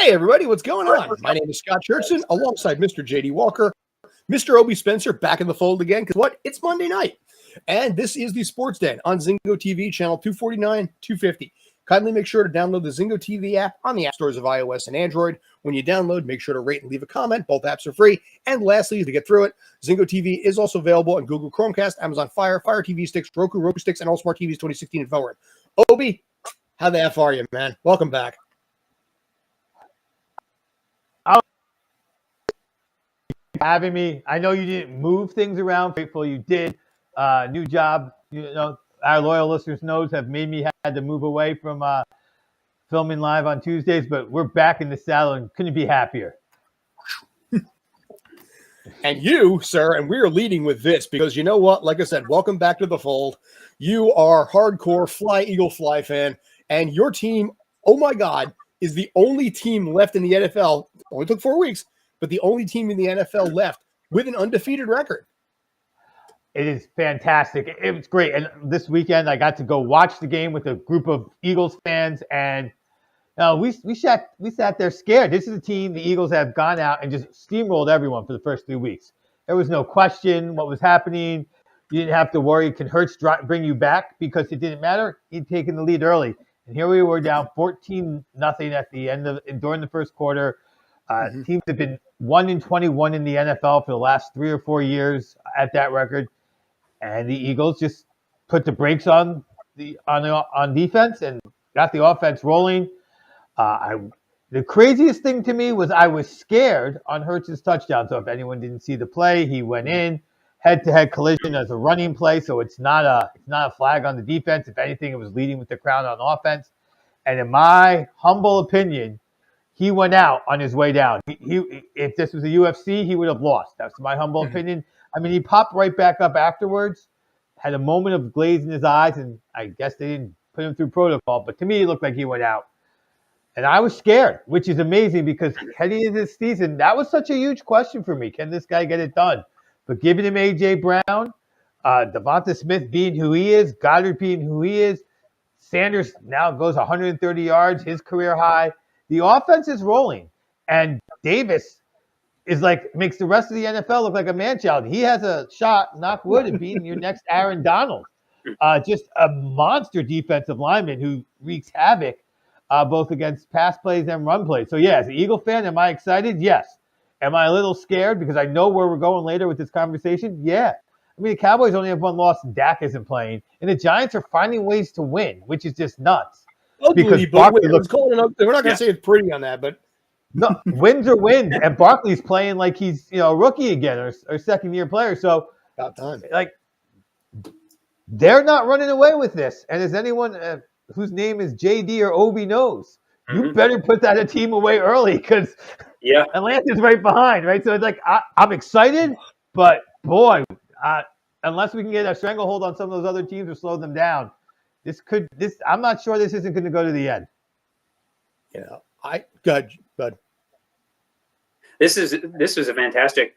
Hey, everybody, what's going on? My name is Scott Churchson, alongside Mr. J.D. Walker, Mr. Obi Spencer back in the fold again, because what? It's Monday night. And this is the Sports Den on Zingo TV, channel 249, 250. Kindly make sure to download the Zingo TV app on the app stores of iOS and Android. When you download, make sure to rate and leave a comment. Both apps are free. And lastly, to get through it, Zingo TV is also available on Google Chromecast, Amazon Fire, Fire TV sticks, Roku sticks, and all smart TVs 2016 and forward. Obi, how the F are you, man? Welcome back. Having me. I know you didn't move things around. Grateful you did. New job. You know, our loyal listeners knows have made me had to move away from filming live on Tuesdays, but we're back in the saddle and couldn't be happier. And you, sir, and we are leading with this because you know what? Like I said, welcome back to the fold. You are hardcore Fly Eagle Fly fan, and your team, oh my God, is the only team left in the NFL. Only took 4 weeks, but the only team in the NFL left with an undefeated record. It is fantastic. It was great. And this weekend, I got to go watch the game with a group of Eagles fans, and we sat there scared. This is a team, the Eagles have gone out and just steamrolled everyone for the first 3 weeks. There was no question what was happening. You didn't have to worry, can Hurts bring you back? Because it didn't matter. He'd taken the lead early. And here we were down 14-0 at the end during the first quarter. Teams have been 1-21 in the NFL for the last 3 or 4 years at that record. And the Eagles just put the brakes on defense and got the offense rolling. The craziest thing to me was I was scared on Hurts' touchdown. So if anyone didn't see the play, he went in head-to-head collision as a running play. So it's not a flag on the defense. If anything, it was leading with the crowd on offense. And in my humble opinion, he went out on his way down. If this was a UFC, he would have lost. That's my humble opinion. I mean, he popped right back up afterwards, had a moment of glaze in his eyes, and I guess they didn't put him through protocol. But to me, it looked like he went out. And I was scared, which is amazing because heading into this season, that was such a huge question for me. Can this guy get it done? But giving him A.J. Brown, Devonta Smith being who he is, Goddard being who he is, Sanders now goes 130 yards, his career high. The offense is rolling. And Davis is makes the rest of the NFL look like a man-child. He has a shot, knock wood, at being your next Aaron Donald. Just a monster defensive lineman who wreaks havoc both against pass plays and run plays. So, yeah, as an Eagle fan, am I excited? Yes. Am I a little scared because I know where we're going later with this conversation? Yeah. I mean, the Cowboys only have one loss and Dak isn't playing. And the Giants are finding ways to win, which is just nuts. Ugly, but we're not going to say it's pretty on that, but no, wins are wins, and Barkley's playing like he's a rookie again or second-year player. So, about time. They're not running away with this. And as anyone whose name is JD or Obi knows, you better put that team away early because Atlanta's right behind, right? So it's I'm excited, but boy, unless we can get a stranglehold on some of those other teams or slow them down, I'm not sure this isn't going to go to the end. Good. This was a fantastic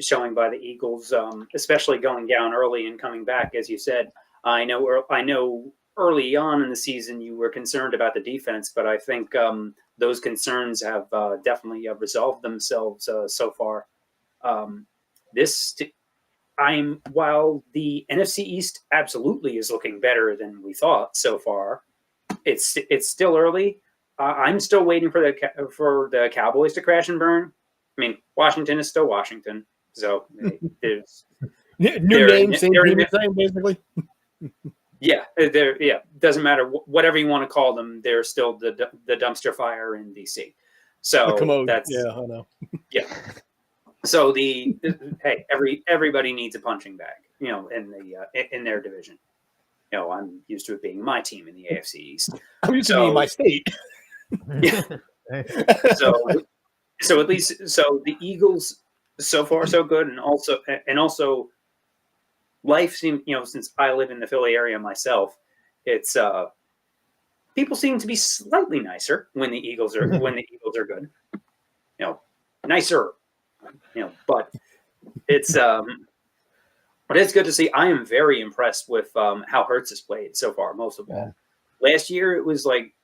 showing by the Eagles, especially going down early and coming back, as you said. I know early on in the season you were concerned about the defense, but I think those concerns have definitely resolved themselves so far. While the NFC East absolutely is looking better than we thought so far, it's still early. I'm still waiting for the Cowboys to crash and burn. I mean, Washington is still Washington, so there's new name, same team, same basically. Doesn't matter whatever you want to call them. They're still the dumpster fire in DC. So that's I know. Yeah. So everybody needs a punching bag, in their division. I'm used to it being my team in the AFC East. I'm used to being my state. Yeah. So at least the Eagles so far so good, and also life seems, since I live in the Philly area myself, it's people seem to be slightly nicer when the Eagles are good. Nicer. But it's good to see. I am very impressed with how Hurts has played so far, most of all. Last year it was like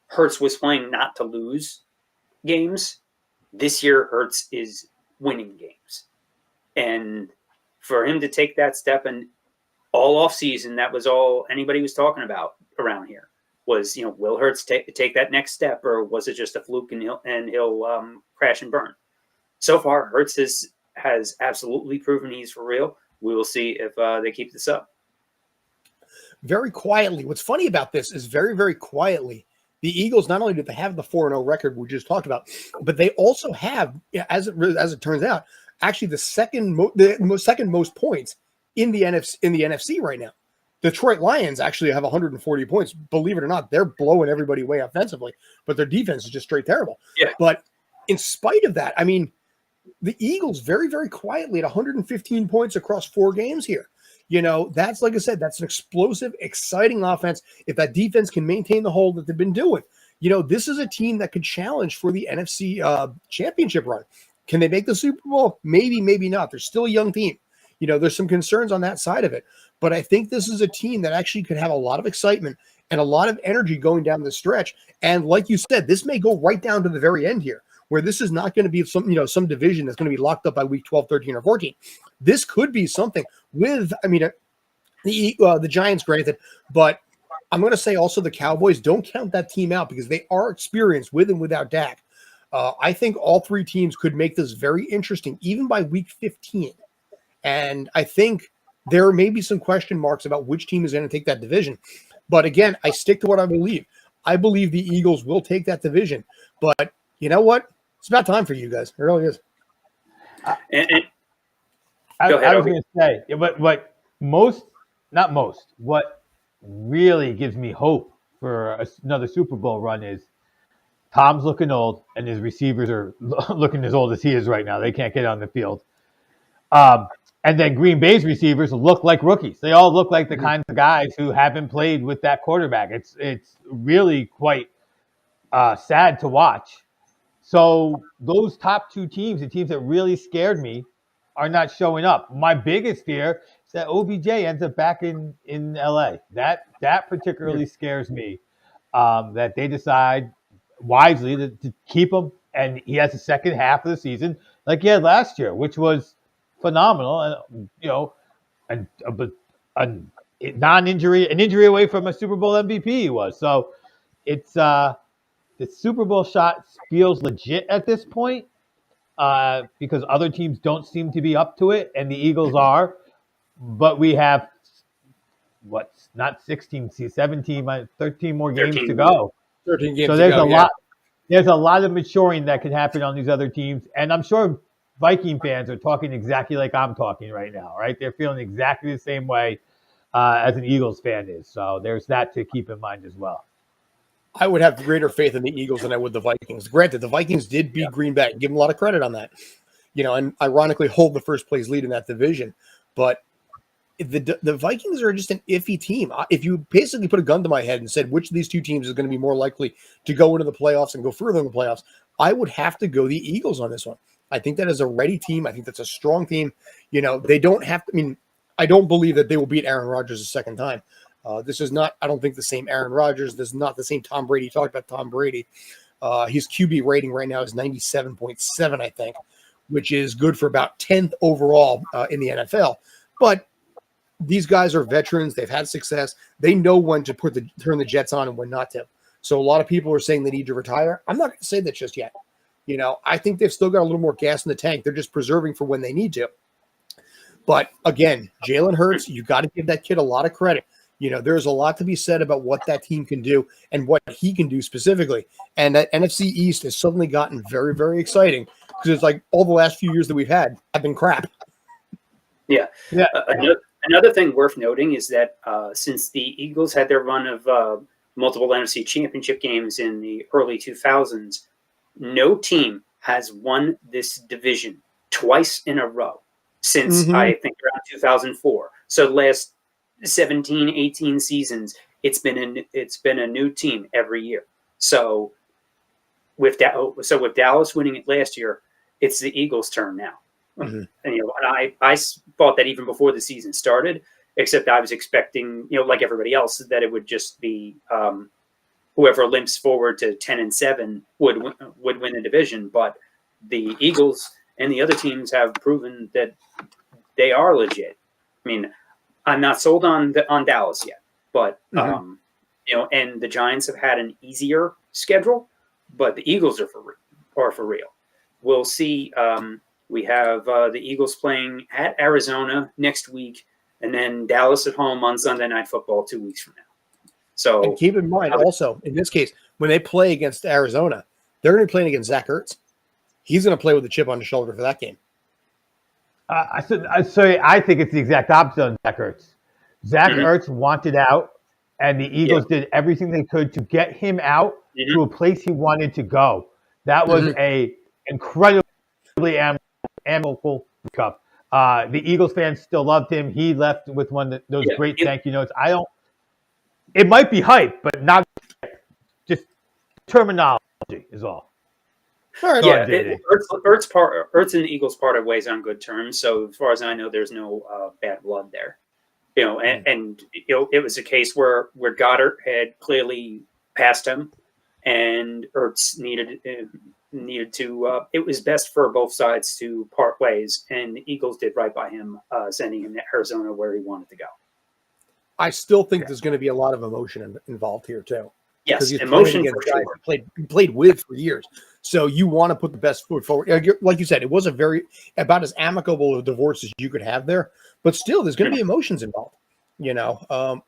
Hurts was playing not to lose. games. This year, Hurts is winning games. And for him to take that step, and all offseason, that was all anybody was talking about around here was, will Hurts take that next step, or was it just a fluke and he'll crash and burn? So far, Hurts has absolutely proven he's for real. We will see if they keep this up. Very quietly. What's funny about this is very, very quietly, the Eagles, not only do they have the 4-0 record we just talked about, but they also have, as it turns out, actually the second most points in the NFC right now. Detroit Lions actually have 140 points. Believe it or not, they're blowing everybody away offensively, but their defense is just straight terrible. Yeah. But in spite of that, I mean, the Eagles very, very quietly at 115 points across 4 games here. That's, like I said, that's an explosive, exciting offense. If that defense can maintain the hold that they've been doing, this is a team that could challenge for the NFC championship run. Can they make the Super Bowl? Maybe, maybe not. They're still a young team. There's some concerns on that side of it. But I think this is a team that actually could have a lot of excitement and a lot of energy going down the stretch. And like you said, this may go right down to the very end here, where this is not going to be some division that's going to be locked up by week 12, 13, or 14. This could be something with, the Giants, granted, but I'm going to say also the Cowboys. Don't count that team out because they are experienced with and without Dak. I think all 3 teams could make this very interesting, even by week 15. And I think there may be some question marks about which team is going to take that division. But again, I stick to what I believe. I believe the Eagles will take that division. But you know what? It's about time for you guys. It really is. I was going to say, what really gives me hope for another Super Bowl run is Tom's looking old, and his receivers are looking as old as he is right now. They can't get on the field. And then Green Bay's receivers look like rookies. They all look like the kinds of guys who haven't played with that quarterback. It's really quite sad to watch. So those top 2 teams, the teams that really scared me, are not showing up. My biggest fear is that OBJ ends up back in LA. That particularly scares me. That they decide wisely to keep him, and he has the second half of the season like he had last year, which was phenomenal. And an injury away from a Super Bowl MVP he was. So it's the Super Bowl shot feels legit at this point. Because other teams don't seem to be up to it, and the Eagles are. But we have, not 16, 17, 13 more games to go. 13 games so there's to go, lot. There's a lot of maturing that can happen on these other teams, and I'm sure Viking fans are talking exactly like I'm talking right now, right? They're feeling exactly the same way as an Eagles fan is. So there's that to keep in mind as well. I would have greater faith in the Eagles than I would the Vikings. Granted, the Vikings did beat Green Bay. Give them a lot of credit on that. And ironically hold the first place lead in that division. But the Vikings are just an iffy team. If you basically put a gun to my head and said which of these 2 teams is going to be more likely to go into the playoffs and go further in the playoffs, I would have to go the Eagles on this one. I think that is a ready team. I think that's a strong team. They don't have to. I don't believe that they will beat Aaron Rodgers a second time. This is not, I don't think, the same Aaron Rodgers. This is not the same Tom Brady. You talked about Tom Brady. His QB rating right now is 97.7, I think, which is good for about 10th overall in the NFL. But these guys are veterans. They've had success. They know when to turn the Jets on and when not to. So a lot of people are saying they need to retire. I'm not going to say that just yet. I think they've still got a little more gas in the tank. They're just preserving for when they need to. But again, Jalen Hurts, you got to give that kid a lot of credit. There's a lot to be said about what that team can do and what he can do specifically. And that NFC East has suddenly gotten very, very exciting because it's like all the last few years that we've had have been crap. Yeah. Another thing worth noting is that since the Eagles had their run of multiple NFC championship games in the early 2000s, no team has won this division twice in a row since I think around 2004. So the last 17, 18 seasons, it's been a new team every year. So with Dallas winning it last year, it's the Eagles' turn now. And I thought that even before the season started, except I was expecting, like everybody else, that it would just be whoever limps forward to 10-7 would win the division. But the Eagles and the other teams have proven that they are legit. I mean, I'm not sold on Dallas yet, but and the Giants have had an easier schedule, but the Eagles are for real. We'll see. We have the Eagles playing at Arizona next week, and then Dallas at home on Sunday Night Football 2 weeks from now. So and keep in mind also, in this case, when they play against Arizona, they're going to be playing against Zach Ertz. He's going to play with a chip on his shoulder for that game. I think it's the exact opposite on Zach Ertz. Zach Ertz wanted out, and the Eagles did everything they could to get him out to a place he wanted to go. That was a incredibly amicable cup. The Eagles fans still loved him. He left with one of those great thank you notes. It might be hype, but not just terminology is all. All right, Ertz and the Eagles parted ways on good terms. So as far as I know, there's no bad blood there. And it was a case where Goddard had clearly passed him, and Ertz needed to. It was best for both sides to part ways, and the Eagles did right by him, sending him to Arizona where he wanted to go. I still think there's going to be a lot of emotion involved here too. Yes, emotion for sure. Played with for years, so you want to put the best foot forward. Like you said, it was about as amicable a divorce as you could have there, but still, there's going to be emotions involved.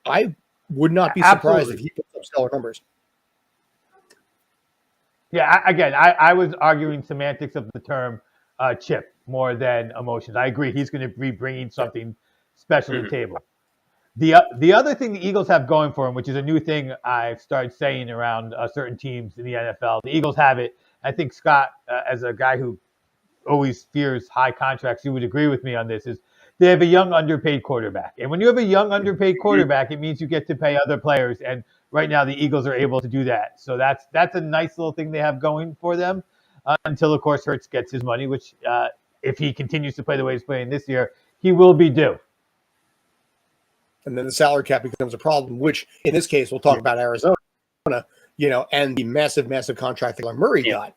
I would not be surprised if he puts up stellar numbers. Yeah, I was arguing semantics of the term chip more than emotions. I agree. He's going to be bringing something special to the table. The other thing the Eagles have going for them, which is a new thing I've started saying around certain teams in the NFL, the Eagles have it. I think Scott, as a guy who always fears high contracts, you would agree with me on this, is they have a young underpaid quarterback. And when you have a young underpaid quarterback, it means you get to pay other players. And right now the Eagles are able to do that. So that's a nice little thing they have going for them until, of course, Hurts gets his money, which if he continues to play the way he's playing this year, he will be due. And then the salary cap becomes a problem, which in this case, we'll talk about Arizona, and the massive, massive contract that Murray got.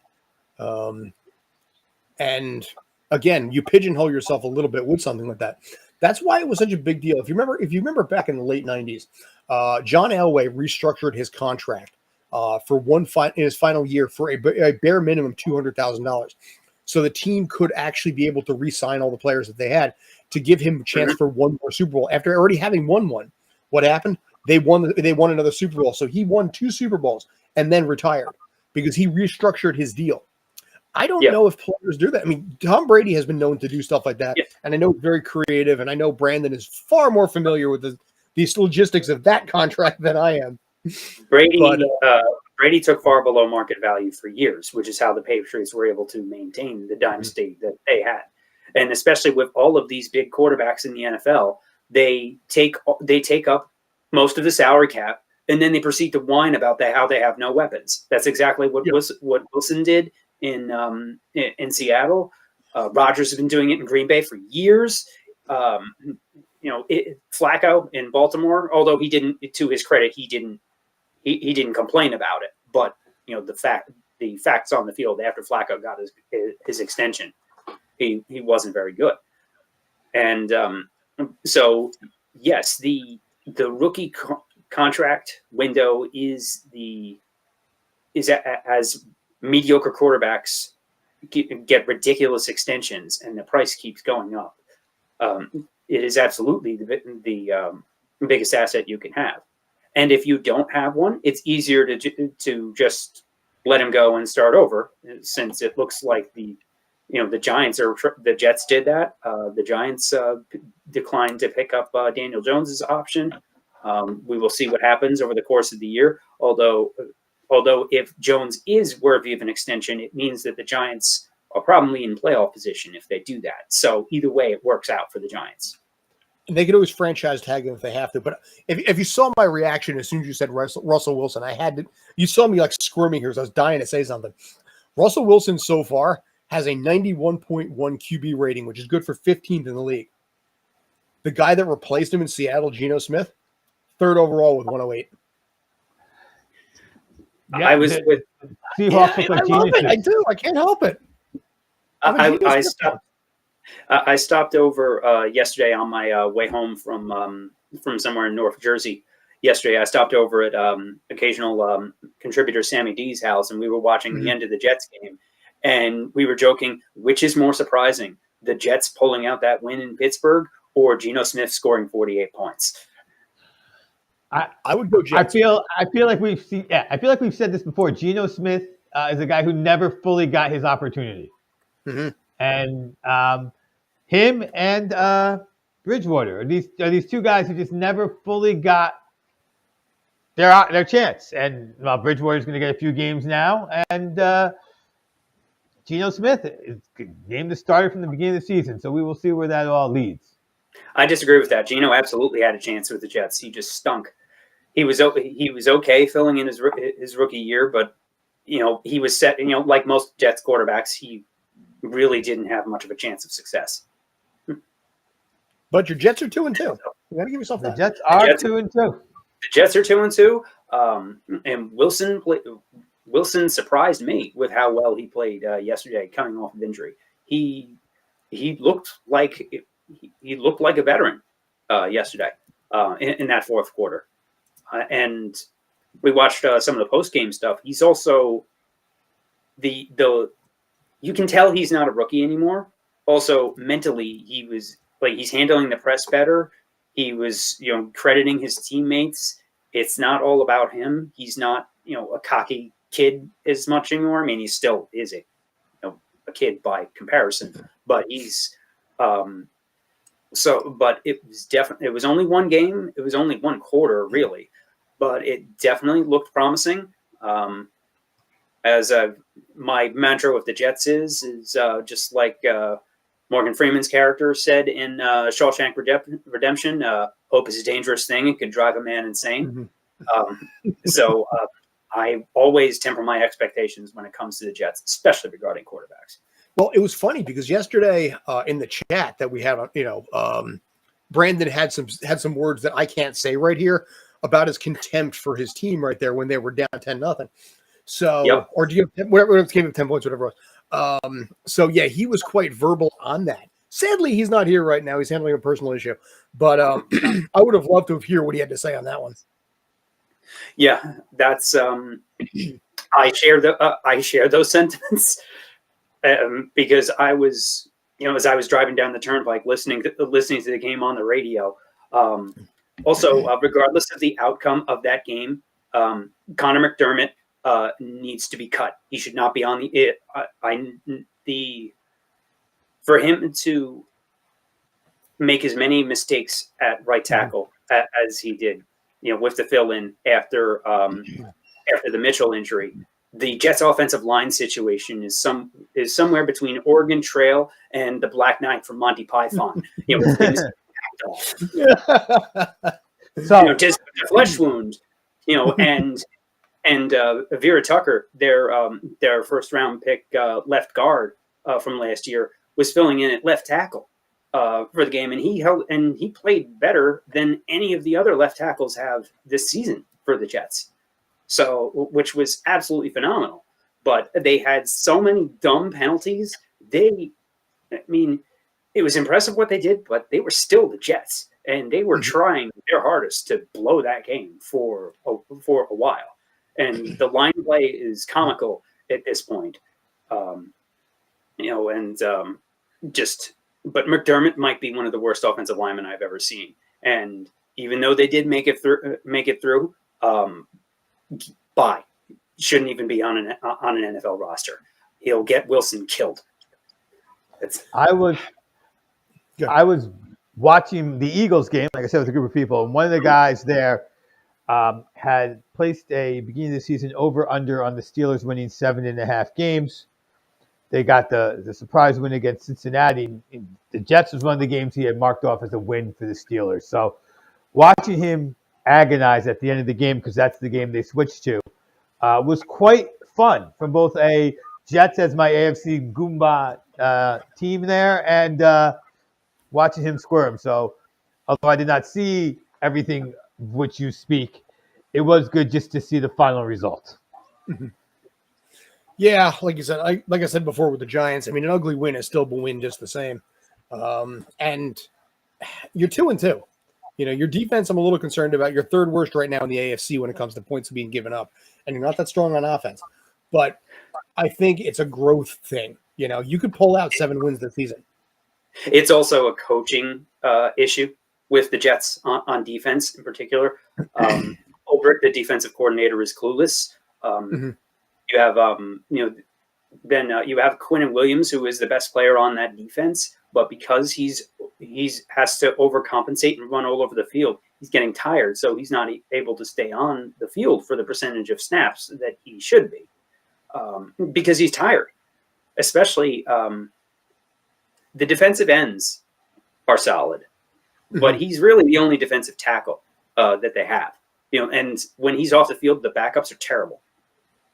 And again, you pigeonhole yourself a little bit with something like that. That's why it was such a big deal. If you remember back in the late 90s, John Elway restructured his contract for in his final year for a bare minimum $200,000. So the team could actually be able to re-sign all the players that they had to give him a chance for one more Super Bowl after already having won one. What happened? They won another Super Bowl. So he won 2 Super Bowls and then retired because he restructured his deal. I don't know if players do that. I mean, Tom Brady has been known to do stuff like that. And I know it's very creative, and I know Brandon is far more familiar with these logistics of that contract than I am. Brady took far below market value for years, which is how the Patriots were able to maintain the dynasty that they had. And especially with all of these big quarterbacks in the NFL, they take up most of the salary cap, and then they proceed to whine about how they have no weapons. That's exactly what Wilson did in Seattle. Rodgers has been doing it in Green Bay for years. Flacco in Baltimore, although he didn't, to his credit, he didn't complain about it. But the facts on the field after Flacco got his extension, he wasn't very good. And so yes, the rookie contract window is as mediocre quarterbacks get ridiculous extensions and the price keeps going up. It is absolutely the biggest asset you can have. And if you don't have one, it's easier to just let him go and start over, since it looks like the Jets did that. The Giants declined to pick up Daniel Jones's option. We will see what happens over the course of the year. Although if Jones is worthy of an extension, it means that the Giants are probably in playoff position if they do that. So either way, it works out for the Giants. And they could always franchise tag him if they have to. But if you saw my reaction as soon as you said Russell Wilson, you saw me like squirming here, so I was dying to say something. Russell Wilson so far has a 91.1 QB rating, which is good for 15th in the league. The guy that replaced him in Seattle, Geno Smith, 3rd overall with 108. Yeah, I was with. Seahawks I look like love it. I geniuses. do. I can't help it. I'm a I genius. stopped. I stopped over yesterday on my way home from somewhere in North Jersey. Yesterday, I stopped over at occasional contributor Sammy D's house, and we were watching the end of the Jets game. And we were joking, which is more surprising, the Jets pulling out that win in Pittsburgh or Geno Smith scoring 48 points? I would go Jets. I feel like we've seen. Yeah, I feel like we've said this before. Geno Smith is a guy who never fully got his opportunity, and him and Bridgewater are these two guys who just never fully got their chance. And Bridgewater's going to get a few games now, and Geno Smith is named the starter from the beginning of the season. So we will see where that all leads. I disagree with that. Geno absolutely had a chance with the Jets. He just stunk. He was okay filling in his rookie year, but he was set. Like most Jets quarterbacks, he really didn't have much of a chance of success. But your Jets are 2-2. You got to give yourself that. The Jets are 2-2. The Jets are 2-2, and Wilson surprised me with how well he played yesterday, coming off of injury. He looked like a veteran yesterday in that fourth quarter. And we watched some of the post-game stuff. He's also you can tell he's not a rookie anymore. Also, mentally, he's handling the press better. He was, crediting his teammates. It's not all about him. He's not, a cocky kid as much anymore. I mean, he still is a kid by comparison, but he's but it was only one game. It was only one quarter, really. But it definitely looked promising. As my mantra with the Jets is just like Morgan Freeman's character said in Shawshank Redemption, hope is a dangerous thing. It can drive a man insane. So I always temper my expectations when it comes to the Jets, especially regarding quarterbacks. Well, it was funny because yesterday in the chat that we had, Brandon had some words that I can't say right here about his contempt for his team right there when they were down 10-0. So, or do you whatever it came to 10 points, whatever it was. So yeah, he was quite verbal on that. Sadly, he's not here right now. He's handling a personal issue, but I would have loved to hear what he had to say on that one. Yeah, that's I share those sentiments because I was, as I was driving down the turnpike, listening to the game on the radio. Also, regardless of the outcome of that game, Connor McDermott needs to be cut. He should not be on for him to make as many mistakes at right tackle as he did, with the fill-in after the Mitchell injury. The Jets' offensive line situation is somewhere between Oregon Trail and the Black Knight from Monty Python. So just a flesh wound, and Vera Tucker, their first round pick left guard from last year, was filling in at left tackle for the game, and he played better than any of the other left tackles have this season for the Jets. So, which was absolutely phenomenal. But they had so many dumb penalties. It was impressive what they did, but they were still the Jets, and they were trying their hardest to blow that game for a while. And the line play is comical at this point, but McDermott might be one of the worst offensive linemen I've ever seen. And even though they did make it through, shouldn't even be on an NFL roster. He'll get Wilson killed. I was watching the Eagles game, like I said, with a group of people, and one of the guys there had placed a beginning of the season over/under on the Steelers winning 7.5 games. They got the surprise win against Cincinnati. The Jets was one of the games he had marked off as a win for the Steelers. So watching him agonize at the end of the game, because that's the game they switched to, was quite fun from both a Jets as my AFC Goomba team there and watching him squirm. So although I did not see everything which you speak, it was good just to see the final result. Yeah, like you said, like I said before with the Giants, I mean, an ugly win is still a win just the same. And you're 2-2. Your defense, I'm a little concerned about. You're third worst right now in the AFC when it comes to points being given up, and you're not that strong on offense. But I think it's a growth thing. You could pull out 7 wins this season. It's also a coaching issue with the Jets on defense in particular. Ulbrich, the defensive coordinator, is clueless. You have, then you have Quinnen Williams, who is the best player on that defense, but because he's has to overcompensate and run all over the field, he's getting tired, so he's not able to stay on the field for the percentage of snaps that he should be, because he's tired. Especially the defensive ends are solid, but he's really the only defensive tackle that they have. And when he's off the field, the backups are terrible.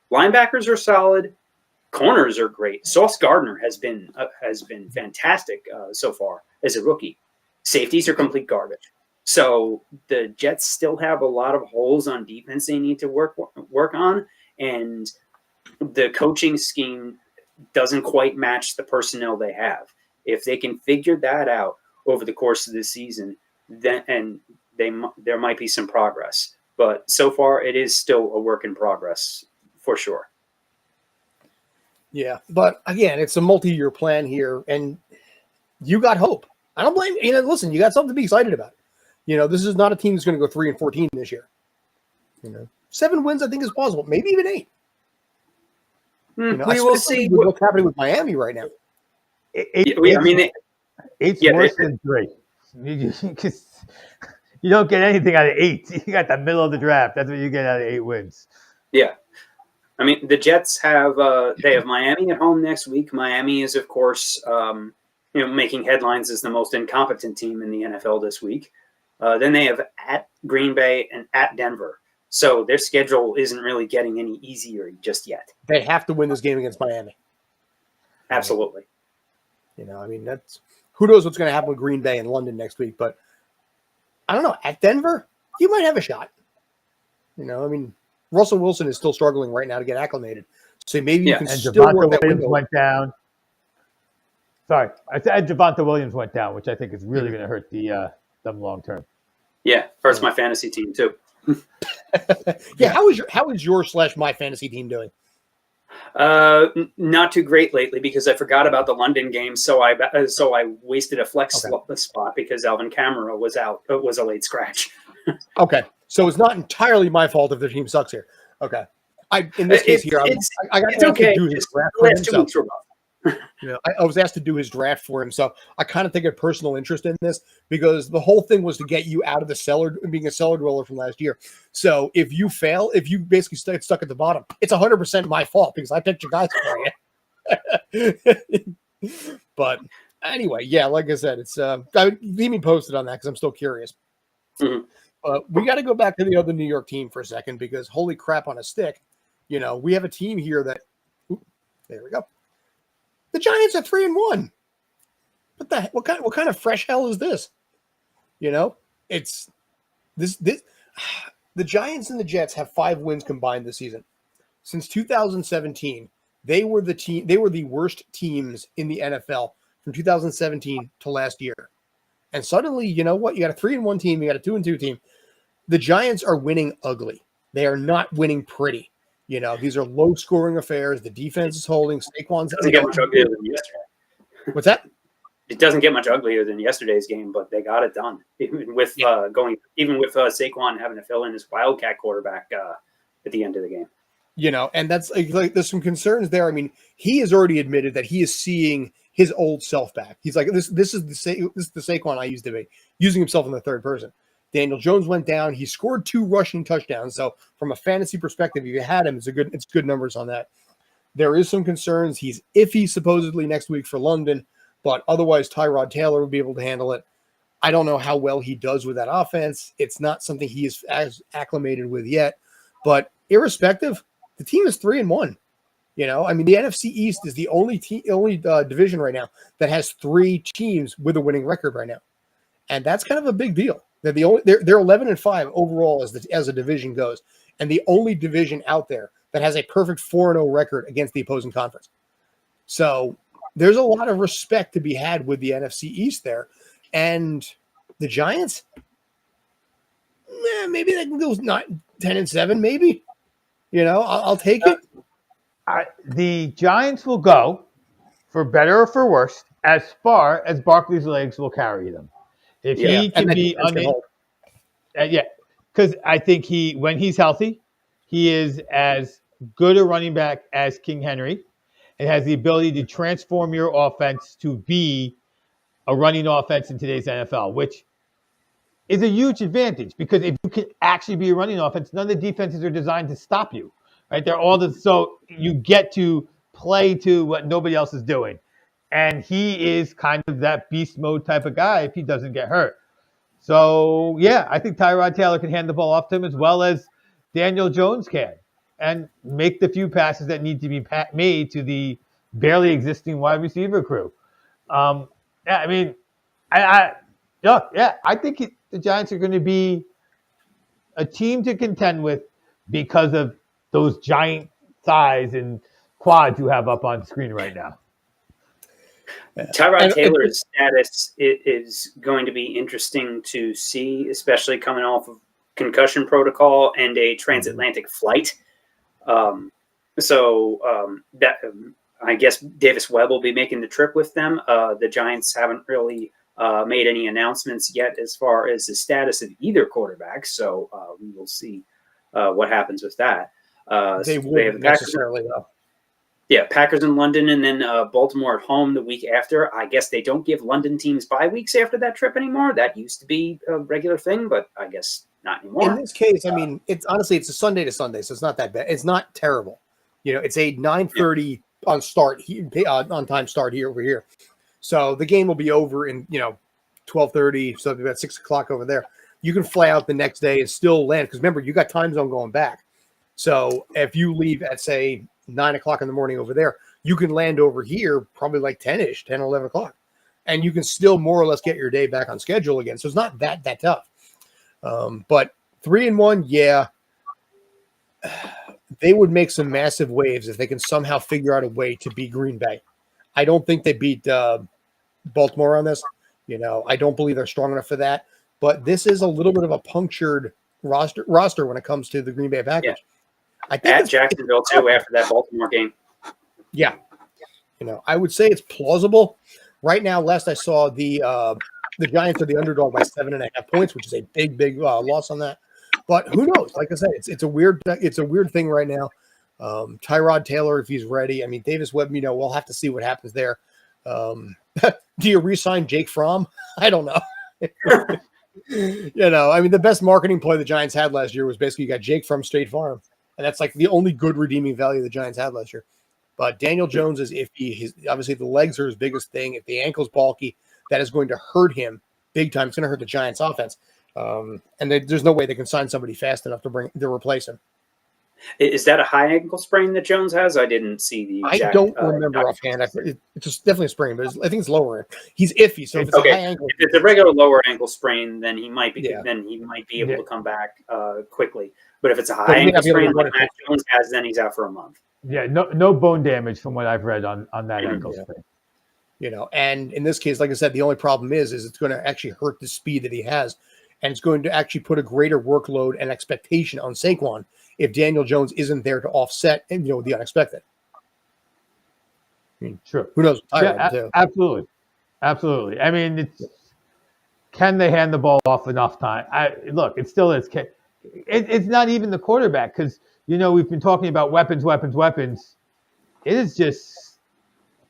Linebackers are solid. Corners are great. Sauce Gardner has been fantastic so far as a rookie. Safeties are complete garbage. So the Jets still have a lot of holes on defense they need to work on, and the coaching scheme doesn't quite match the personnel they have. If they can figure that out over the course of the season, then there might be some progress. But so far, it is still a work in progress for sure. Yeah, but again, it's a multi-year plan here, and you got hope. I don't blame you. Listen, you got something to be excited about. This is not a team that's going to go 3-14 this year. 7 wins, I think, is possible. Maybe even 8. We will see what's happening with Miami right now. Eight's worse than 3. You don't get anything out of 8. You got the middle of the draft. That's what you get out of 8 wins. Yeah. I mean, the Jets have they have Miami at home next week. Miami is, of course, making headlines as the most incompetent team in the NFL this week. Then they have at Green Bay and at Denver. So their schedule isn't really getting any easier just yet. They have to win this game against Miami. Absolutely. That's who knows what's going to happen with Green Bay and London next week. But I don't know. At Denver, you might have a shot. Russell Wilson is still struggling right now to get acclimated. So maybe you can still work that window. Went down. Sorry, I said Javonte Williams went down, which I think is really going to hurt them long term. Yeah, hurts my fantasy team too. Yeah, how is your / my fantasy team doing? Not too great lately because I forgot about the London game, so I wasted a flex spot because Alvin Kamara was out. It was a late scratch. Okay, so it's not entirely my fault if the team sucks here. Okay, in this case here, I got to do his draft for him. 2 weeks were rough. I was asked to do his draft for him, so I kind of take a personal interest in this because the whole thing was to get you out of the cellar, being a cellar dweller from last year. So if you fail, if you basically stay stuck at the bottom, it's 100% my fault because I picked your guys for you. But anyway, yeah, like I said, it's leave me posted on that because I'm still curious. We got to go back to the other New York team for a second because holy crap on a stick, we have a team here that. There we go. The Giants are 3-1. What kind of fresh hell is this? It's this. The Giants and the Jets have 5 wins combined this season. Since 2017, they were the team. They were the worst teams in the NFL from 2017 to last year. And suddenly, you know what? You got a 3-1 team. You got a 2-2 team. The Giants are winning ugly. They are not winning pretty. These are low-scoring affairs. The defense is holding. Saquon's doesn't get much uglier than yesterday. What's that? It doesn't get much uglier than yesterday's game, but they got it done. Even with Saquon having to fill in his wildcat quarterback at the end of the game. And that's like there's some concerns there. I mean, he has already admitted that he is seeing his old self back. He's like, this is the Saquon I used to be, using himself in the third person. Daniel Jones went down. He scored 2 rushing touchdowns. So from a fantasy perspective, if you had him, it's good numbers on that. There is some concerns. He's iffy supposedly next week for London, but otherwise Tyrod Taylor will be able to handle it. I don't know how well he does with that offense. It's not something he is as acclimated with yet, but irrespective, the team is 3-1. The NFC East is the only division right now that has 3 teams with a winning record right now. And that's kind of a big deal. They're 11-5 overall as a division goes, and the only division out there that has a perfect 4-0 record against the opposing conference. So there's a lot of respect to be had with the NFC East there. And the Giants, maybe they can go not 10-7, maybe. I'll take it. The Giants will go, for better or for worse, as far as Barkley's legs will carry them. If he can be because I think when he's healthy, he is as good a running back as King Henry, and has the ability to transform your offense to be a running offense in today's NFL, which is a huge advantage, because if you can actually be a running offense, none of the defenses are designed to stop you, right? So you get to play to what nobody else is doing. And he is kind of that beast mode type of guy if he doesn't get hurt. So, yeah, I think Tyrod Taylor can hand the ball off to him as well as Daniel Jones can, and make the few passes that need to be made to the barely existing wide receiver crew. I think the Giants are going to be a team to contend with because of those giant thighs and quads you have up on screen right now. Tyrod Taylor's status is going to be interesting to see, especially coming off of concussion protocol and a transatlantic flight. That I guess Davis Webb will be making the trip with them. The Giants haven't really made any announcements yet as far as the status of either quarterback, so we will see what happens with that. They wouldn't necessarily, though. Yeah, Packers in London, and then Baltimore at home the week after. I guess they don't give London teams bye weeks after that trip anymore. That used to be a regular thing, but I guess not anymore. In this case, I mean, it's a Sunday to Sunday, so it's not that bad. It's not terrible. It's a 9:30 on time start here over here. So the game will be over in 12:30, so about 6 o'clock over there. You can fly out the next day and still land, because remember, you got time zone going back. So if you leave at, say, 9 o'clock in the morning over there, you can land over here probably like 10 or 11 o'clock, and you can still more or less get your day back on schedule again. So it's not that tough. But 3-1, yeah, they would make some massive waves if they can somehow figure out a way to beat Green Bay. I don't think they beat Baltimore on this. I don't believe they're strong enough for that. But this is a little bit of a punctured roster when it comes to the Green Bay Packers. Yeah. I think at Jacksonville too after that Baltimore game. Yeah, I would say it's plausible. Right now, last I saw, the Giants are the underdog by 7.5 points, which is a big loss on that. But who knows? Like I said, it's a weird thing right now. Tyrod Taylor, if he's ready. I mean, Davis Webb. We'll have to see what happens there. Do you re-sign Jake Fromm? I don't know. I mean, the best marketing play the Giants had last year was basically you got Jake from State Farm. And that's like the only good redeeming value the Giants had last year. But Daniel Jones is iffy. Obviously, the legs are his biggest thing. If the ankle's bulky, that is going to hurt him big time. It's going to hurt the Giants' offense. And there's no way they can sign somebody fast enough to replace him. Is that a high ankle sprain that Jones has? I didn't see the exact, I don't remember offhand. It's just definitely a sprain, but I think it's lower. He's iffy, so if it's a high ankle, if it's a regular lower ankle sprain, then he might be able to come back quickly. But if it's a high ankle sprain like Matt Jones has, then he's out for a month. Yeah, no bone damage from what I've read on that ankle sprain. And in this case, like I said, the only problem is it's going to actually hurt the speed that he has, and it's going to actually put a greater workload and expectation on Saquon if Daniel Jones isn't there to offset the unexpected. I mean, sure, who knows? Absolutely. I mean, can they hand the ball off enough time? It still is. It's not even the quarterback, because we've been talking about weapons. It is just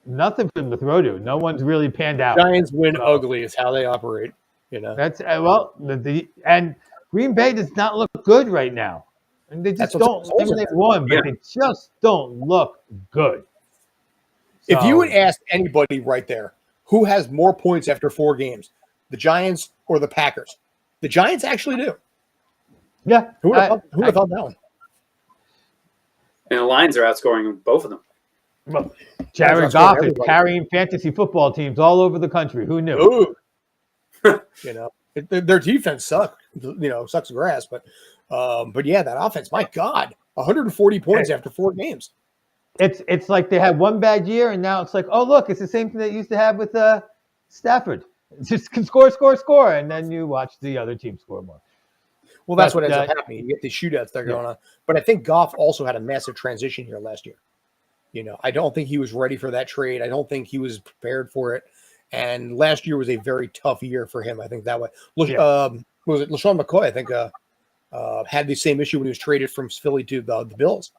nothing for them to throw to. No one's really panned out. Giants win ugly is how they operate. That's and Green Bay does not look good right now. And they just don't. Maybe they won, but they just don't look good. If you would ask anybody right there who has more points after 4 games, the Giants or the Packers, the Giants actually do. Yeah. Who would have thought that one? And the Lions are outscoring both of them. Well, Jared Goff is carrying fantasy football teams all over the country. Who knew? Their defense sucks grass, but yeah, that offense, my God, 140 points after 4 games. It's like they had one bad year, and now it's like, oh look, it's the same thing they used to have with Stafford. It's just can score, and then you watch the other team score more. Well, that's what ends up happening. You get the shootouts that are going on. But I think Goff also had a massive transition here last year. I don't think he was ready for that trade. I don't think he was prepared for it. And last year was a very tough year for him. I think that way. Was it LaShawn McCoy? I think had the same issue when he was traded from Philly to the Bills.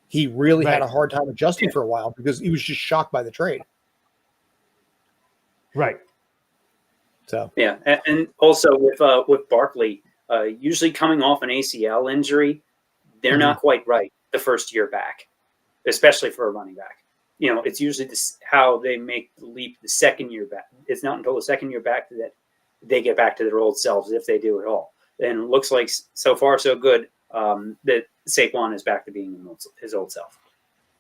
He really had a hard time adjusting for a while because he was just shocked by the trade. Right. So and also with Barkley, usually coming off an ACL injury, they're not quite right the first year back, especially for a running back. It's usually how they make the leap the second year back. It's not until the second year back that they get back to their old selves, if they do at all. And it looks like so far so good that Saquon is back to being his old self.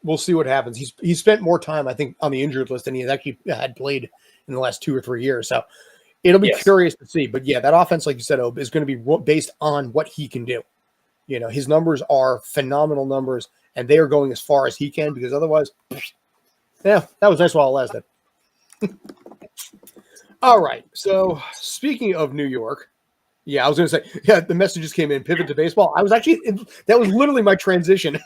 We'll see what happens. He's spent more time, I think, on the injured list than he actually had played in the last 2 or 3 years. So it'll be curious to see. But yeah, that offense, like you said, is going to be based on what he can do. His numbers are phenomenal numbers, and they are going as far as he can, because otherwise, yeah, that was nice while it lasted. All right. So speaking of New York, I was going to say, the messages came in, pivot to baseball. I was actually, that was literally my transition.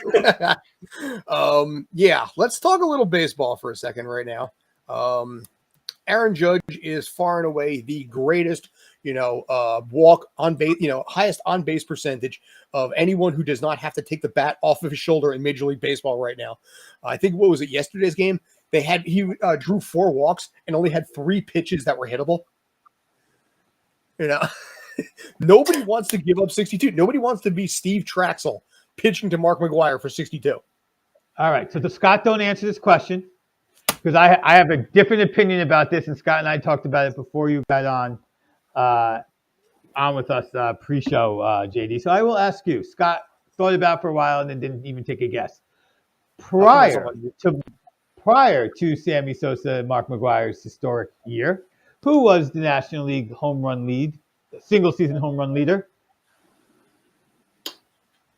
Let's talk a little baseball for a second right now. Aaron Judge is far and away the greatest, walk on base, highest on base percentage of anyone who does not have to take the bat off of his shoulder in Major League Baseball right now. I think, what was it, yesterday's game? He drew 4 walks and only had 3 pitches that were hittable. Nobody wants to give up 62. Nobody wants to be Steve Traxel pitching to Mark McGwire for 62. All right. So Scott, don't answer this question, because I have a different opinion about this, and Scott and I talked about it before you got on with us pre-show, JD. So I will ask you. Scott thought about it for a while and then didn't even take a guess. Prior to Sammy Sosa and Mark McGwire's historic year, who was the National League home run lead, single season home run leader?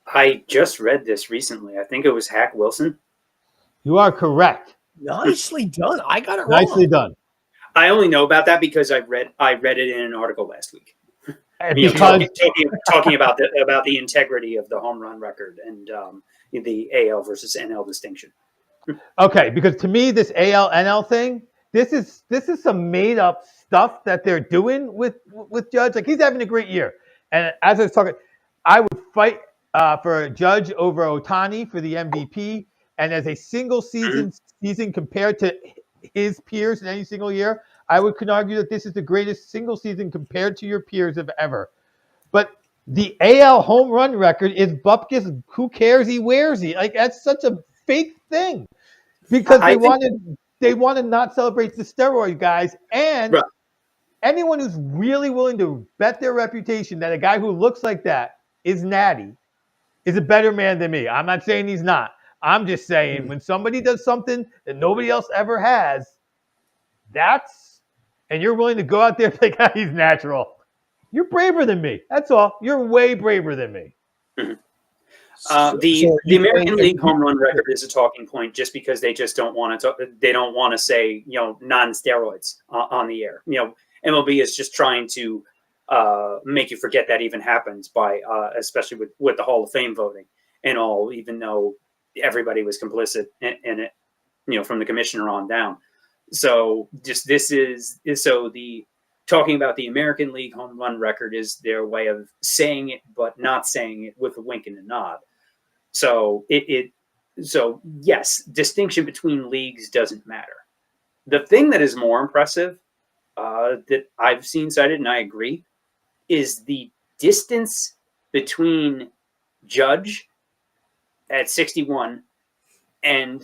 I just read this recently. I think it was Hack Wilson. You are correct. Nicely done. I got it wrong. Nicely done. I only know about that because I read it in an article last week. Talking about the integrity of the home run record and the AL versus NL distinction. Okay, because to me, this AL NL thing, this is some made up stuff that they're doing with Judge. Like, he's having a great year, and as I was talking, I would fight for Judge over Ohtani for the MVP. And as a single season compared to his peers in any single year, I would argue that this is the greatest single season compared to your peers of ever. But the AL home run record is Bupkis. Who cares? He wears he. Like, that's such a fake thing, because they want to not celebrate the steroid guys. And anyone who's really willing to bet their reputation that a guy who looks like that is natty is a better man than me. I'm not saying he's not. I'm just saying, when somebody does something that nobody else ever has, and you're willing to go out there and think, he's natural. You're braver than me. That's all. You're way braver than me. The American League home run record is a talking point just because they just don't want to. They don't want to say non-steroids on the air. MLB is just trying to make you forget that even happens by especially with the Hall of Fame voting and all, even though everybody was complicit in it, from the commissioner on down. So just the talking about the American League home run record is their way of saying it, but not saying it with a wink and a nod. So so yes, distinction between leagues doesn't matter. The thing that is more impressive that I've seen cited, and I agree, is the distance between Judge at 61 and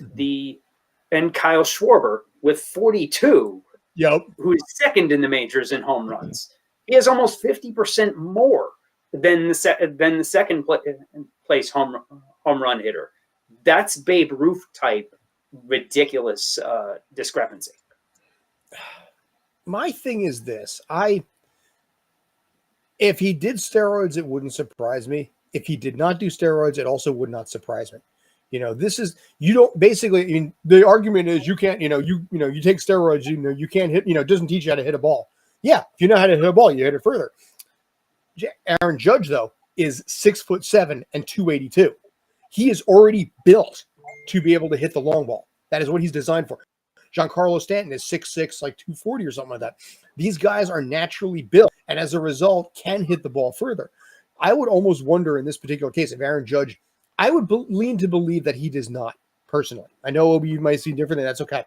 Kyle Schwarber with 42. Yep. Who is second in the majors in home runs. He has almost 50% more than the second place home run hitter. That's Babe Ruth type ridiculous discrepancy. My thing is this. If he did steroids, it wouldn't surprise me. If he did not do steroids, it also would not surprise me. This is you don't basically. I mean, the argument is you can't. You take steroids. You can't hit. It doesn't teach you how to hit a ball. Yeah, if you know how to hit a ball, you hit it further. Aaron Judge though is 6'7" and 282. He is already built to be able to hit the long ball. That is what he's designed for. Giancarlo Stanton is 6'6", like 240 or something like that. These guys are naturally built, and as a result, can hit the ball further. I would almost wonder in this particular case if Aaron Judge, I would lean to believe that he does not, personally. I know Obi, you might see differently. That's okay.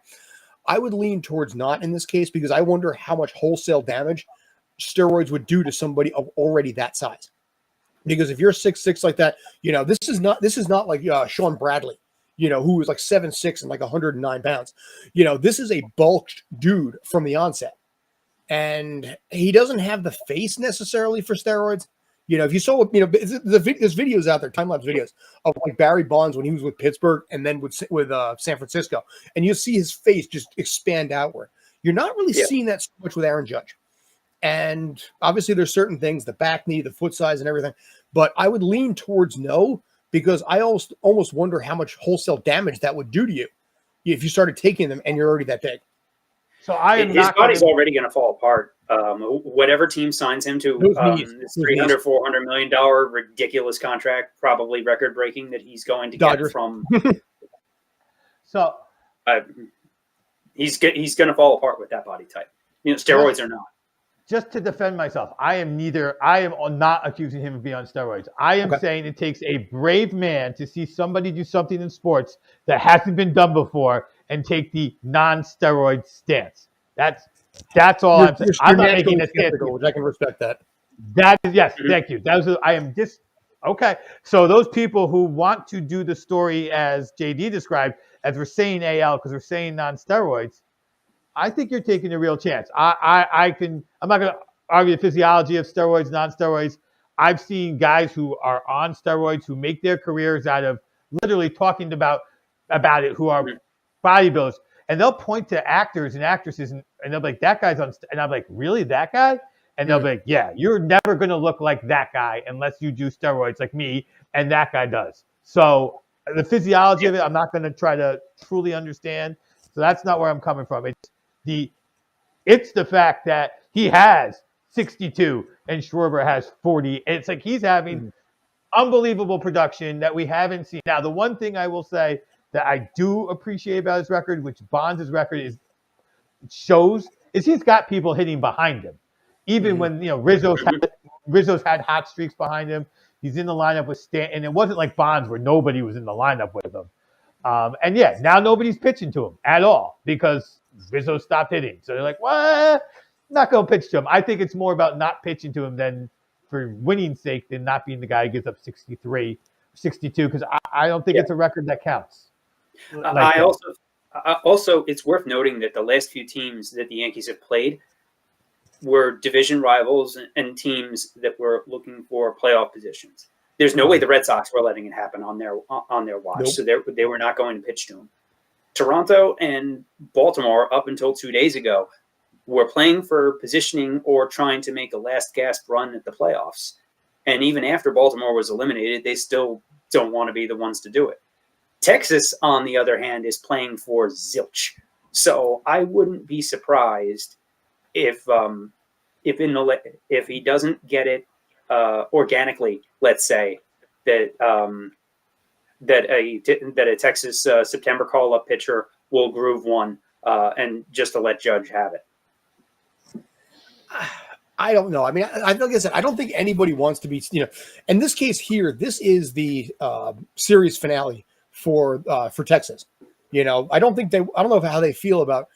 I would lean towards not in this case because I wonder how much wholesale damage steroids would do to somebody of already that size. Because if you're 6'6" like that, this is not like Sean Bradley, who was like 7'6" and like 109 pounds. This is a bulked dude from the onset. And he doesn't have the face necessarily for steroids. If you saw, there's videos out there, time-lapse videos of like Barry Bonds when he was with Pittsburgh and then with San Francisco. And you see his face just expand outward. You're not really seeing that so much with Aaron Judge. And obviously there's certain things, the back knee, the foot size and everything. But I would lean towards no, because I almost wonder how much wholesale damage that would do to you if you started taking them and you're already that big. So his body's already going to fall apart. Whatever team signs him to this $300, $400 million ridiculous contract, probably record breaking that he's going to get from. So he's going to fall apart with that body type. Steroids or not. Just to defend myself, I am not accusing him of being on steroids. I am saying it takes a brave man to see somebody do something in sports that hasn't been done before and take the non-steroid stance. That's all I'm saying. I'm not making a stance. I can respect that. Yes, thank you. Okay. So those people who want to do the story as JD described, as we're saying AL because we're saying non-steroids, I think you're taking a real chance. I'm not going to argue the physiology of steroids, non-steroids. I've seen guys who are on steroids who make their careers out of literally talking about it, who are bodybuilders. And they'll point to actors and actresses and they'll be like, that guy's on. And I'm like, really, that guy? And they'll be like, yeah, you're never going to look like that guy unless you do steroids like me. And that guy does. So the physiology of it, I'm not going to try to truly understand. So that's not where I'm coming from. It's the fact that he has 62 and Schwarber has 40. It's like he's having unbelievable production that we haven't seen. Now, the one thing I will say that I do appreciate about his record, which Bonds' record shows, is he's got people hitting behind him. Even when Rizzo's had hot streaks behind him, he's in the lineup with Stanton. And it wasn't like Bonds where nobody was in the lineup with him. Now nobody's pitching to him at all because Rizzo stopped hitting. So they're like, what? Not going to pitch to him. I think it's more about not pitching to him than for winning's sake than not being the guy who gives up 63, 62, because I don't think it's a record that counts. Also, it's worth noting that the last few teams that the Yankees have played were division rivals and teams that were looking for playoff positions. There's no way the Red Sox were letting it happen on their watch, nope. So they were not going to pitch to him. Toronto and Baltimore, up until 2 days ago, were playing for positioning or trying to make a last gasp run at the playoffs. And even after Baltimore was eliminated, they still don't want to be the ones to do it. Texas, on the other hand, is playing for zilch. So I wouldn't be surprised if he doesn't get it organically. Let's say that a Texas September call-up pitcher will groove one, and just to let Judge have it. I don't know. I mean, like I said, I don't think anybody wants to be, in this case here, this is the series finale for Texas. I don't know how they feel about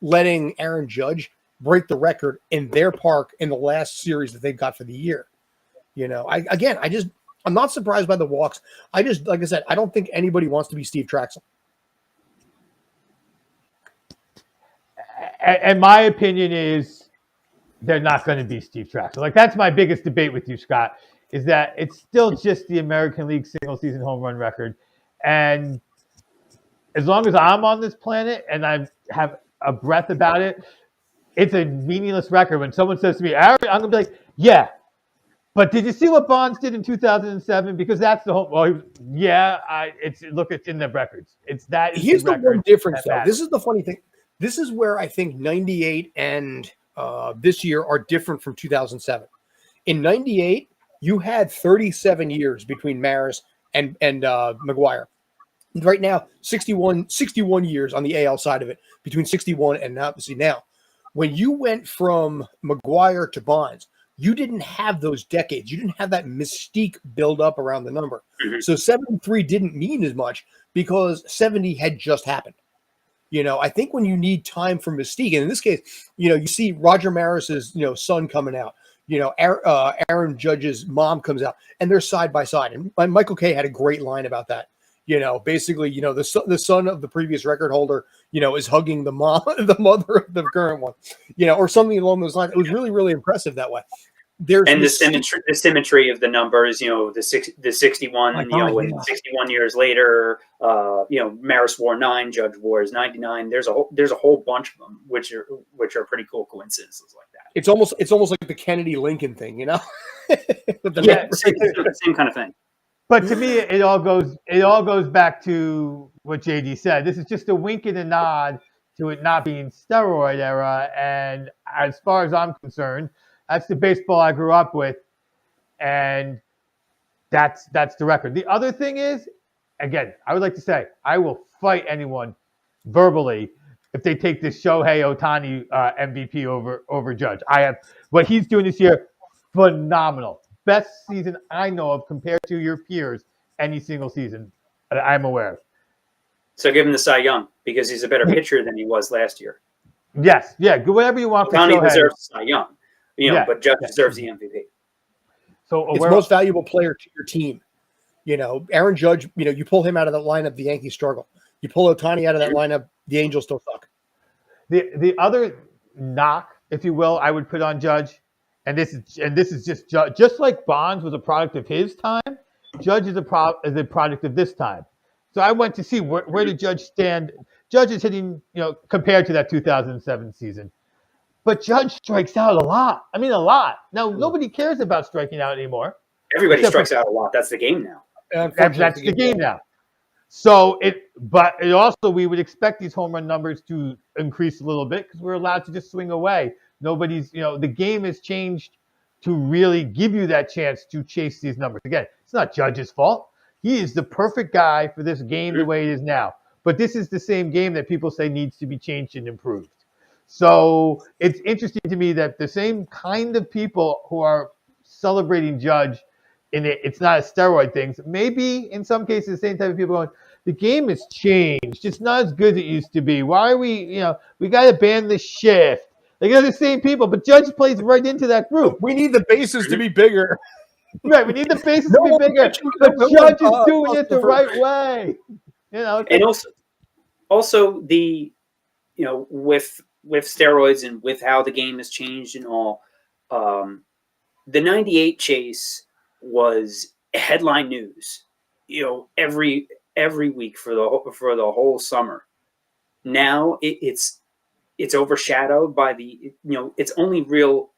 letting Aaron Judge break the record in their park in the last series that they've got for the year. I'm not surprised by the walks. Like I said, I don't think anybody wants to be Steve Traxel. And my opinion is they're not going to be Steve Traxel. Like, that's my biggest debate with you, Scott, is that it's still just the American League single season home run record. And as long as I'm on this planet and I have a breath about it, it's a meaningless record. When someone says to me, Aaron, I'm going to be like, yeah, But did you see what Bonds did in 2007? Because that's the whole. Well, it's in the records. Here's the one difference, though. Matters. This is the funny thing. This is where I think 98 and this year are different from 2007. In 98, you had 37 years between Maris and McGuire. Right now, 61 years on the AL side of it, between 61 and obviously now. When you went from McGuire to Bonds, you didn't have those decades. You didn't have that mystique build up around the number. Mhm. So 73 didn't mean as much because 70 had just happened. I think when you need time for mystique, and in this case, you see Roger Maris's, son coming out, Aaron Judge's mom comes out, and they're side by side. And Michael Kaye had a great line about that. Basically, the son of the previous record holder, is hugging the mother of the current one, or something along those lines. It was really, really impressive that way. The symmetry of the numbers, the 61, and 61 years later, Maris wore 9, Judge wore 99. There's a whole bunch of them, which are pretty cool coincidences like that. It's almost like the Kennedy Lincoln thing, Same kind of thing. But to me, it all goes back to what JD said. This is just a wink and a nod to it not being steroid era. And as far as I'm concerned, that's the baseball I grew up with, and that's the record. The other thing is, again, I would like to say I will fight anyone verbally if they take this Shohei Ohtani MVP over Judge. What he's doing this year, phenomenal. Best season I know of compared to your peers any single season that I'm aware of. So give him the Cy Young because he's a better pitcher than he was last year. Yes, whatever you want for Ohtani Shohei. deserves Cy Young, but Judge deserves the MVP. So it's most valuable player to your team. Aaron Judge, you pull him out of the lineup, the Yankees struggle. You pull Ohtani out of that lineup, the Angels still suck. The other knock, if you will, I would put on Judge, and this is just like Bonds was a product of his time, Judge is a product of this time. So I went to see where did Judge stand. Judge is hitting, compared to that 2007 season. But Judge strikes out a lot. I mean, a lot. Now, nobody cares about striking out anymore. Everybody strikes out a lot. That's the game now. That's the game now. So we would expect these home run numbers to increase a little bit because we're allowed to just swing away. Nobody's, the game has changed to really give you that chance to chase these numbers. Again, it's not Judge's fault. He is the perfect guy for this game the way it is now. But this is the same game that people say needs to be changed and improved. So it's interesting to me that the same kind of people who are celebrating Judge it's not a steroid thing. Maybe in some cases, the same type of people going, the game has changed. It's not as good as it used to be. Why are we, we got to ban the shift. They're the same people, but Judge plays right into that group. We need the bases to be bigger. Right, we need the bases to be bigger, but Judge is doing it the right way. And also the, with steroids and with how the game has changed and all, the 98 chase was headline news, every week for the whole summer. Now it's overshadowed by it's only real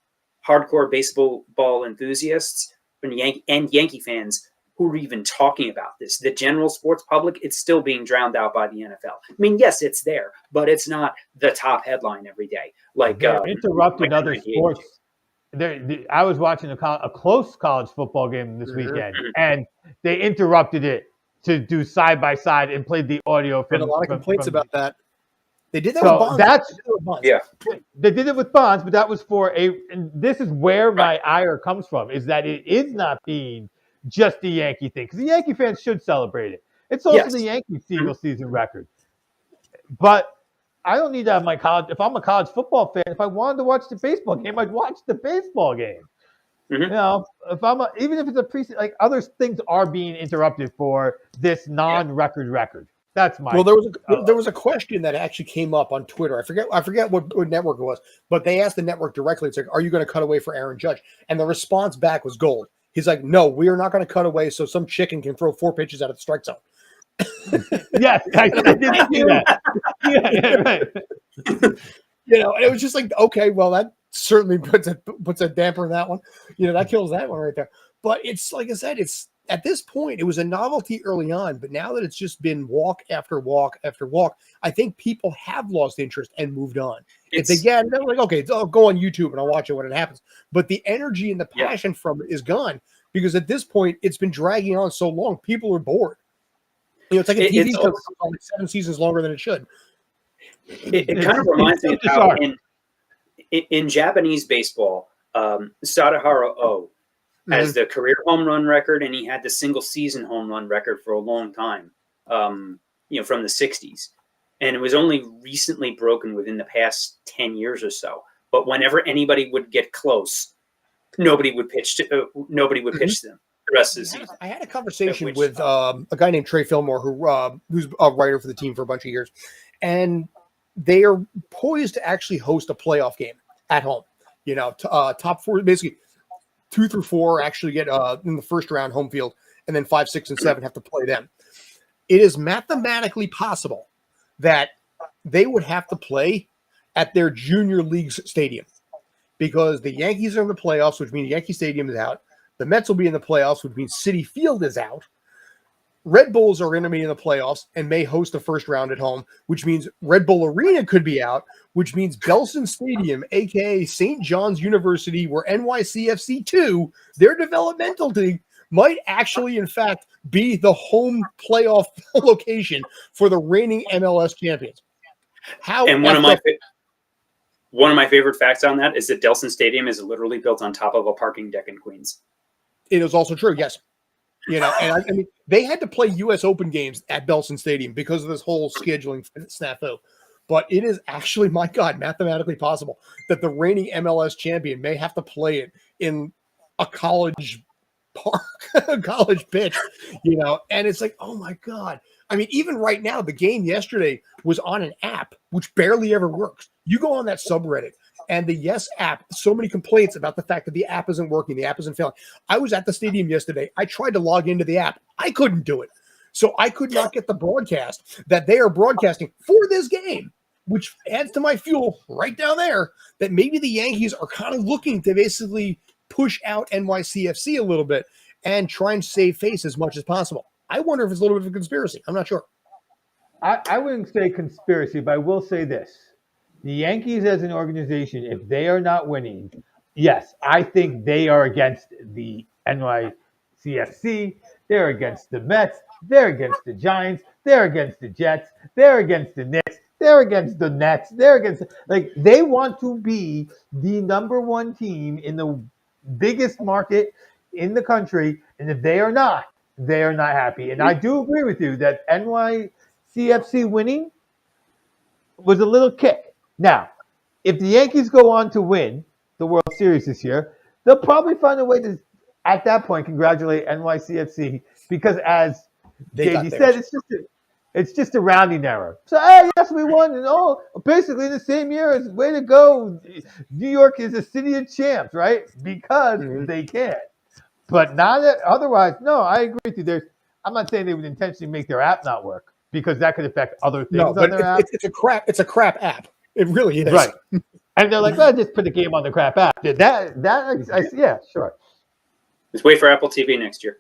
hardcore baseball enthusiasts and Yankee fans who are even talking about this. The general sports public, it's still being drowned out by the NFL. I mean, yes, it's there, but it's not the top headline every day. Like interrupted other sports. I was watching a close college football game this weekend, and they interrupted it to do side by side and played the audio. Been a lot of complaints about that. They did that with Bonds. They did it with Bonds, but that was and this is where my ire comes from, is that it is not being just the Yankee thing, because the Yankee fans should celebrate it. It's also the Yankees single season record. But I don't need to have my college. If I'm a college football fan, if I wanted to watch the baseball game, I'd watch the baseball game. Mm-hmm. Even if it's a preseason, like other things are being interrupted for this non-record record. That's my. Well, there was a question that actually came up on Twitter. I forget what network it was, but they asked the network directly. It's like, are you going to cut away for Aaron Judge? And the response back was gold. He's like, no, we are not going to cut away so some chicken can throw 4 pitches out of the strike zone. Yes, I didn't see that. Yeah, right. And it was just like, okay, well, certainly puts a damper in that one. That kills that one right there. But it's like I said, it's at this point, it was a novelty early on, but now that it's just been walk after walk after walk, I think people have lost interest and moved on. It's again, they're like, okay, I'll go on YouTube and I'll watch it when it happens. But the energy and the passion from it is gone because at this point, it's been dragging on so long, people are bored. It's like a TV show on 7 seasons longer than it should. It kind of reminds me of how in Japanese baseball, Sadahara O has the career home run record, and he had the single season home run record for a long time, from the 60s. And it was only recently broken within the past 10 years or so. But whenever anybody would get close, nobody would pitch them the rest of the season. I had a conversation with a guy named Trey Fillmore, who's a writer for the team for a bunch of years. And they are poised to actually host a playoff game at home. Top 4, basically 2 through 4 actually get in the first round home field, and then 5, 6, and 7 have to play them. It is mathematically possible that they would have to play at their junior league's stadium because the Yankees are in the playoffs, which means Yankee Stadium is out. The Mets will be in the playoffs, which means Citi Field is out. Red Bulls are going to be in the playoffs and may host the first round at home, which means Red Bull Arena could be out, which means Belson Stadium, a.k.a. St. John's University, where NYCFC 2, their developmental league, might actually, in fact, be the home playoff location for the reigning MLS champions. And one of my favorite facts on that is that Delson Stadium is literally built on top of a parking deck in Queens. It is also true, yes. And I mean, they had to play U.S. Open games at Belson Stadium because of this whole scheduling snafu. But it is actually, my God, mathematically possible that the reigning MLS champion may have to play it in a college park, a college pitch, and it's like, oh my God. I mean, even right now, the game yesterday was on an app, which barely ever works. You go on that subreddit, and the Yes app, so many complaints about the fact that the app isn't working, the app isn't failing. I was at the stadium yesterday. I tried to log into the app. I couldn't do it. So I could not get the broadcast that they are broadcasting for this game, which adds to my fuel right down there that maybe the Yankees are kind of looking to basically push out NYCFC a little bit and try and save face as much as possible. I wonder if it's a little bit of a conspiracy. I'm not sure. I wouldn't say conspiracy, but I will say this. The Yankees as an organization, if they are not winning, yes, I think they are against the NYCFC. They're against the Mets. They're against the Giants. They're against the Jets. They're against the Knicks. They're against the Nets. They're against, they want to be the number one team in the biggest market in the country. And if they are not happy. And I do agree with you that NYCFC winning was a little kick. Now, if the Yankees go on to win the World Series this year, they'll probably find a way to, at that point, congratulate NYCFC because, as JD said, it's just a rounding error. So, hey, yes, we won. And basically the same year as way to go. New York is a city of champs, right? Because they can. But not otherwise. No, I agree with you. I'm not saying they would intentionally make their app not work because that could affect other things on their app. It's a crap app. It really is. Right. And they're like, well, just put the game on the crap app. Yeah, sure. Just wait for Apple TV next year.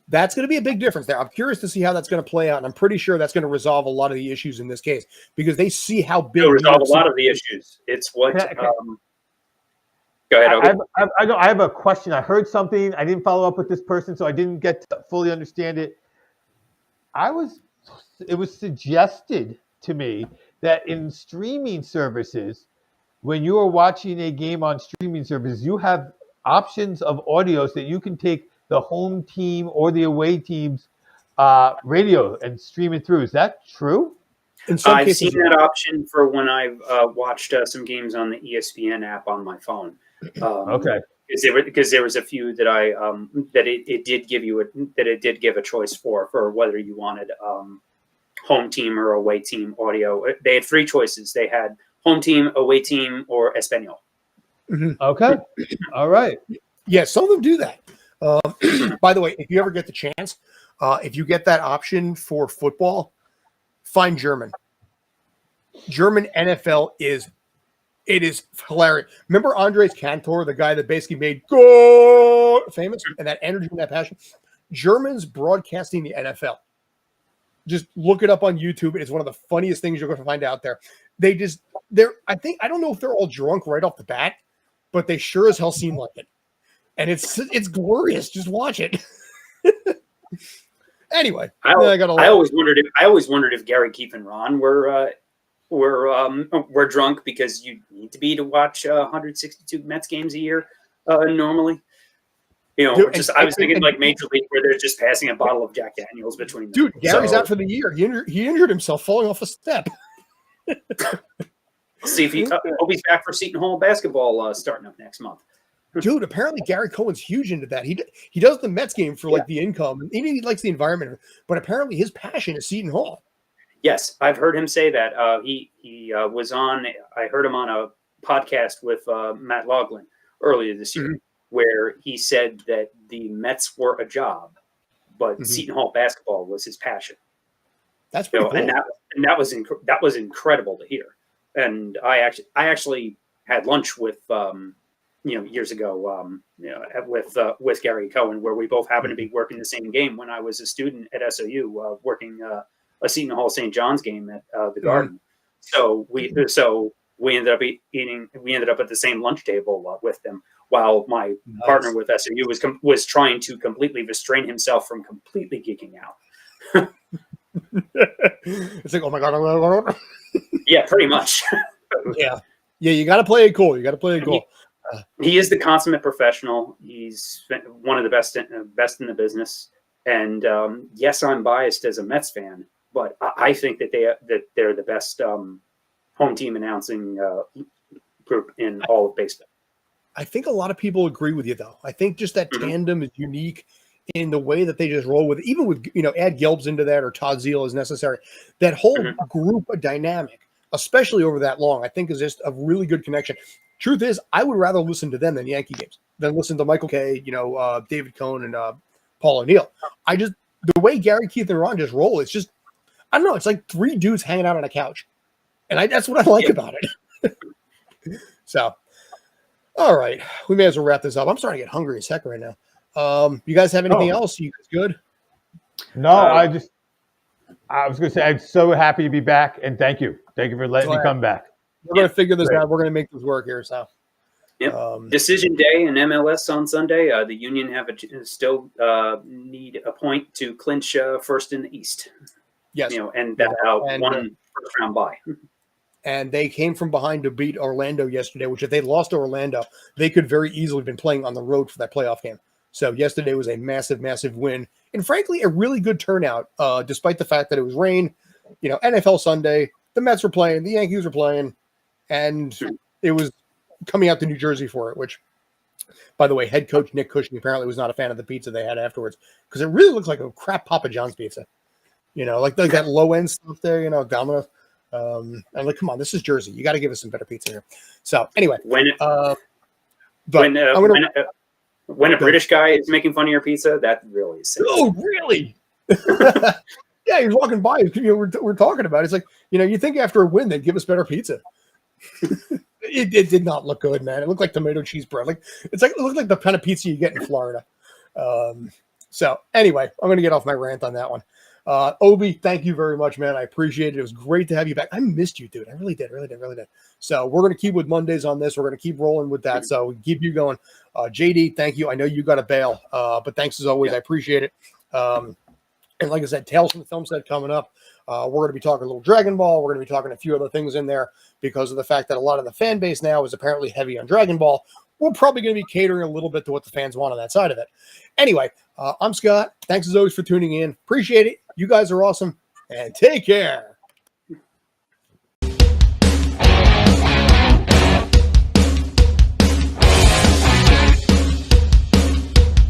That's going to be a big difference there. I'm curious to see how that's going to play out, and I'm pretty sure that's going to resolve a lot of the issues in this case because they see how big. It'll resolve a lot of the issues. It's what. Go ahead, Obi. I have a question. I heard something. I didn't follow up with this person, so I didn't get to fully understand it. It was suggested to me that in streaming services, when you are watching a game on streaming services, you have options of audios that you can take the home team or the away team's radio and stream it through. Is that true? I've seen that option for when I've watched some games on the ESPN app on my phone. Okay. Because there was a few that it did give a choice for whether you wanted home team or away team audio. They had 3 choices. They had home team, away team, or Espanol. Mm-hmm. Okay. All right. Yeah, some of them do that. By the way, if you ever get the chance, if you get that option for football, find German. German NFL is It is hilarious. Remember Andres Cantor, the guy that basically made go famous, and that energy and that passion? Germans broadcasting the NFL. Just look it up on YouTube. It's one of the funniest things you're going to find out there. I don't know if they're all drunk right off the bat, but they sure as hell seem like it. And it's glorious. Just watch it. Anyway, I always wondered if Gary, Keith, and Ron were drunk, because you need to be to watch 162 Mets games a year normally. You know, Dude, I was thinking like Major League, where they're just passing a bottle of Jack Daniels between them. Dude, Gary's out for the year. He injured himself falling off a step. See if Obi's back for Seton Hall basketball starting up next month. Dude, apparently Gary Cohen's huge into that. He does the Mets game for like the income, and he likes the environment. But apparently his passion is Seton Hall. Yes, I've heard him say that. He was on. I heard him on a podcast with Matt Loughlin earlier this year, where he said that the Mets were a job, but Seton Hall basketball was his passion. That's pretty cool. And that was incredible to hear. And I actually had lunch with years ago with Gary Cohen, where we both happened to be working the same game when I was a student at SOU, working a Seton Hall St. John's game at the Garden. So we ended up eating. We ended up at the same lunch table with them, while my partner with SOU was trying to completely restrain himself from completely geeking out. It's like, oh my god. Yeah, pretty much. Yeah. You got to play it cool. He is the consummate professional. He's one of the best in the business. And yes, I'm biased as a Mets fan, but I think that they're the best home team announcing group in all of baseball. I think a lot of people agree with you, though. I think just that tandem is unique in the way that they just roll with it. Even with, add Gelbs into that, or Todd Zeal as necessary. That whole group of dynamic, especially over that long, I think is just a really good connection. Truth is, I would rather listen to them than Yankee games, than listen to Michael Kaye, David Cohn, and Paul O'Neill. The way Gary, Keith, and Ron just roll, it's just, I don't know, it's like three dudes hanging out on a couch. And that's what I like about it. So, all right. We may as well wrap this up. I'm starting to get hungry as heck right now. You guys have anything else? You guys good? No, I was going to say, I'm so happy to be back, and thank you. Thank you for letting me come back. We're going to figure this out. We're going to make this work here. So, decision day in MLS on Sunday. The Union still need a point to clinch first in the East. Yes, and one first round bye. And they came from behind to beat Orlando yesterday, which if they lost to Orlando, they could very easily have been playing on the road for that playoff game. So yesterday was a massive, massive win. And frankly, a really good turnout, despite the fact that it was rain. NFL Sunday, the Mets were playing, the Yankees were playing, and it was coming out to New Jersey for it, which, by the way, head coach Nick Cushing apparently was not a fan of the pizza they had afterwards, because it really looks like a crap Papa John's pizza. Like that low-end stuff there, Domino's. I'm like, come on, this is Jersey. You got to give us some better pizza here. So anyway, when a British guy is making fun of your pizza, that really is sick. Oh, really? Yeah, he's walking by. We're talking about it. It's like, you think after a win they'd give us better pizza. It did not look good, man. It looked like tomato cheese bread. It looked like the kind of pizza you get in Florida. So anyway, I'm going to get off my rant on that one. Obi, thank you very much, man. I appreciate it. It was great to have you back. I missed you, dude. I really did. So we're going to keep with Mondays on this. We're going to keep rolling with that. So we keep you going. JD, thank you. I know you got to bail, but thanks as always. I appreciate it. And like I said, Tales from the Film Set coming up. We're going to be talking a little Dragon Ball. We're going to be talking a few other things in there because of the fact that a lot of the fan base now is apparently heavy on Dragon Ball. We're probably going to be catering a little bit to what the fans want on that side of it. Anyway, I'm Scott. Thanks as always for tuning in. Appreciate it. You guys are awesome, and take care.